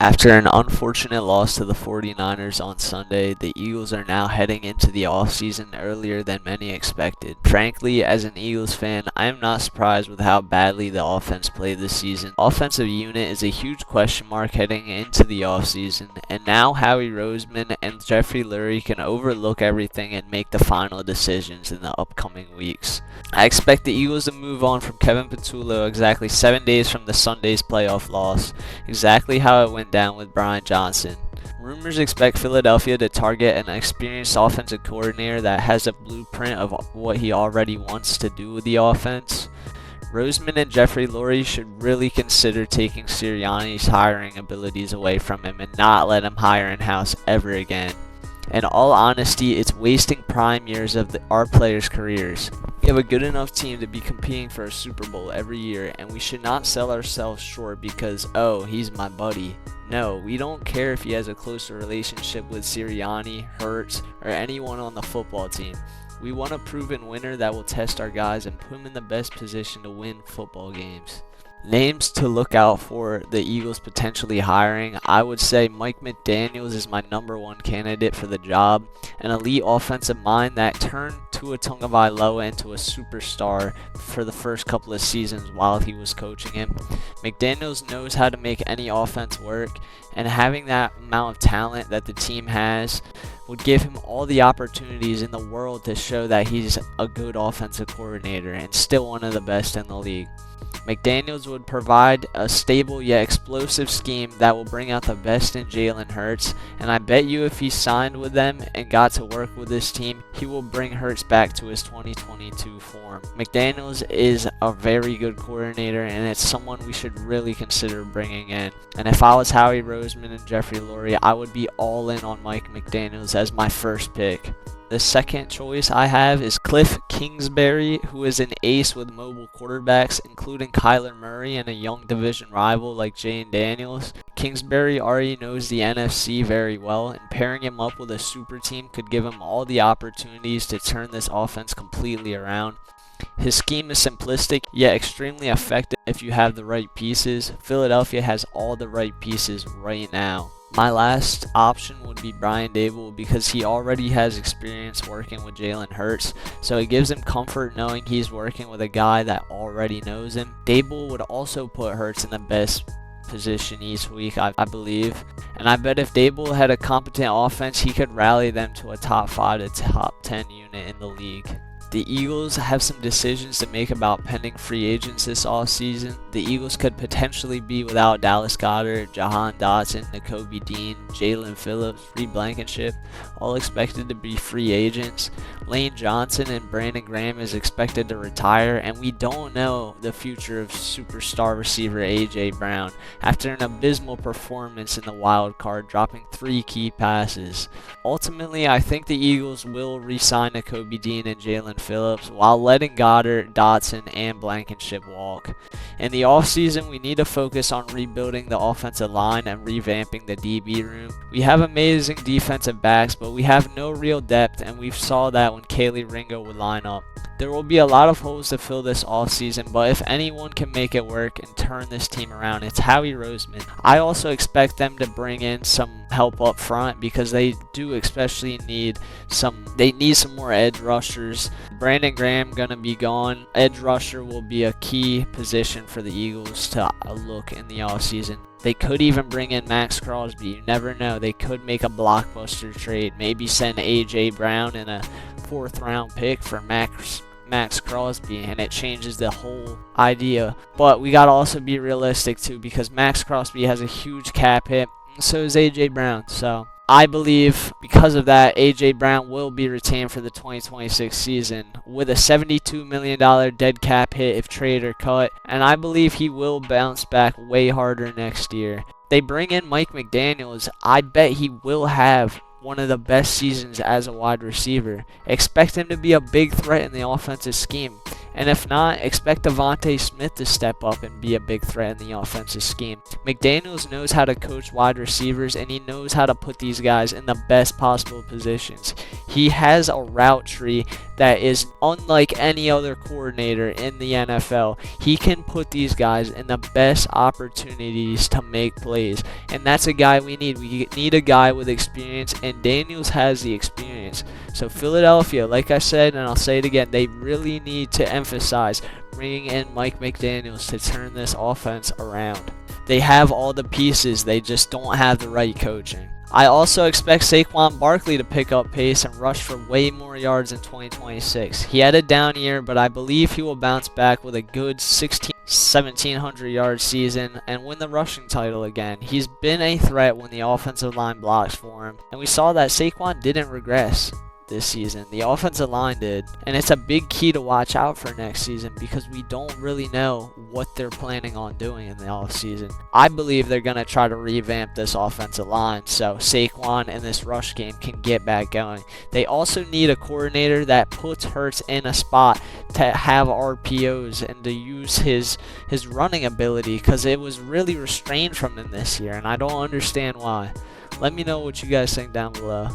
After an unfortunate loss to the 49ers on Sunday, the Eagles are now heading into the offseason earlier than many expected. Frankly, as an Eagles fan, I am not surprised with how badly the offense played this season. Offensive unit is a huge question mark heading into the offseason, and now Howie Roseman and Jeffrey Lurie can overlook everything and make the final decisions in the upcoming weeks. I expect the Eagles to move on from Kevin Patullo exactly 7 days from the Sunday's playoff loss, exactly how it went down with Brian Johnson. Rumors expect Philadelphia to target an experienced offensive coordinator that has a blueprint of what he already wants to do with the offense. Roseman and Jeffrey Lurie should really consider taking Sirianni's hiring abilities away from him and not let him hire in-house ever again. In all honesty, it's wasting prime years of our players' careers. We have a good enough team to be competing for a Super Bowl every year, and we should not sell ourselves short because, oh, he's my buddy. No, we don't care if he has a closer relationship with Sirianni, Hurts, or anyone on the football team. We want a proven winner that will test our guys and put them in the best position to win football games. Names to look out for the Eagles potentially hiring, I would say Mike McDaniels is my #1 candidate for the job, an elite offensive mind that turned Tua Tagovailoa into a superstar for the first couple of seasons while he was coaching him. McDaniels knows how to make any offense work, and having that amount of talent that the team has would give him all the opportunities in the world to show that he's a good offensive coordinator and still one of the best in the league. McDaniels would provide a stable yet explosive scheme that will bring out the best in Jalen Hurts, and I bet you if he signed with them and got to work with this team, he will bring Hurts back to his 2022 form. McDaniels is a very good coordinator, and it's someone we should really consider bringing in. And if I was Howie Roseman and Jeffrey Lurie, I would be all in on Mike McDaniels as my first pick. The second choice I have is Kliff Kingsbury, who is an ace with mobile quarterbacks, including Kyler Murray and a young division rival like Jane Daniels. Kingsbury already knows the NFC very well, and pairing him up with a super team could give him all the opportunities to turn this offense completely around. His scheme is simplistic, yet extremely effective if you have the right pieces. Philadelphia has all the right pieces right now. My last option would be Brian Daboll because he already has experience working with Jalen Hurts, so it gives him comfort knowing he's working with a guy that already knows him. Daboll would also put Hurts in the best position each week, I believe, and I bet if Daboll had a competent offense, he could rally them to a top 5 to top 10 unit in the league. The Eagles have some decisions to make about pending free agents this offseason. The Eagles could potentially be without Dallas Goedert, Jahan Dotson, Nakobe Dean, Jalen Phillips, Reed Blankenship, all expected to be free agents. Lane Johnson and Brandon Graham is expected to retire, and we don't know the future of superstar receiver A.J. Brown after an abysmal performance in the wild card, dropping 3 key passes. Ultimately, I think the Eagles will re-sign Nakobe Dean and Jalen Phillips while letting Goddard, Dotson, and Blankenship walk. In the offseason, we need to focus on rebuilding the offensive line and revamping the DB room. We have amazing defensive backs, but we have no real depth, and we saw that when Kaylee Ringo would line up. There will be a lot of holes to fill this offseason, but if anyone can make it work and turn this team around, it's Howie Roseman. I also expect them to bring in some help up front because they do especially need some more edge rushers. Brandon Graham gonna be gone. Edge rusher will be a key position for the Eagles to look in the offseason. They could even bring in Max Crosby. You never know. They could make a blockbuster trade. Maybe send A.J. Brown in a 4th round pick for Max Crosby, and it changes the whole idea. But we gotta also be realistic too, because Max Crosby has a huge cap hit, and so is A.J. Brown. So I believe because of that, A.J. Brown will be retained for the 2026 season with a $72 million dead cap hit if traded or cut, and I believe he will bounce back way harder next year. They bring in Mike McDaniels. I bet he will have one of the best seasons as a wide receiver. Expect him to be a big threat in the offensive scheme. And if not, expect Devontae Smith to step up and be a big threat in the offensive scheme. McDaniels knows how to coach wide receivers, and he knows how to put these guys in the best possible positions. He has a route tree that is unlike any other coordinator in the NFL. He can put these guys in the best opportunities to make plays, and that's a guy we need. We need a guy with experience, and Daniels has the experience. So Philadelphia, like I said, and I'll say it again, they really need to emphasize bringing in Mike McDaniels to turn this offense around. They have all the pieces, they just don't have the right coaching. I also expect Saquon Barkley to pick up pace and rush for way more yards in 2026. He had a down year, but I believe he will bounce back with a good 1,700 yard season and win the rushing title again. He's been a threat when the offensive line blocks for him, and we saw that Saquon didn't regress this season. The offensive line did, and it's a big key to watch out for next season because we don't really know what they're planning on doing in the offseason. I believe they're going to try to revamp this offensive line so Saquon and this rush game can get back going. They also need a coordinator that puts Hurts in a spot to have RPOs and to use his running ability because it was really restrained from him this year, and I don't understand why. Let me know what you guys think down below.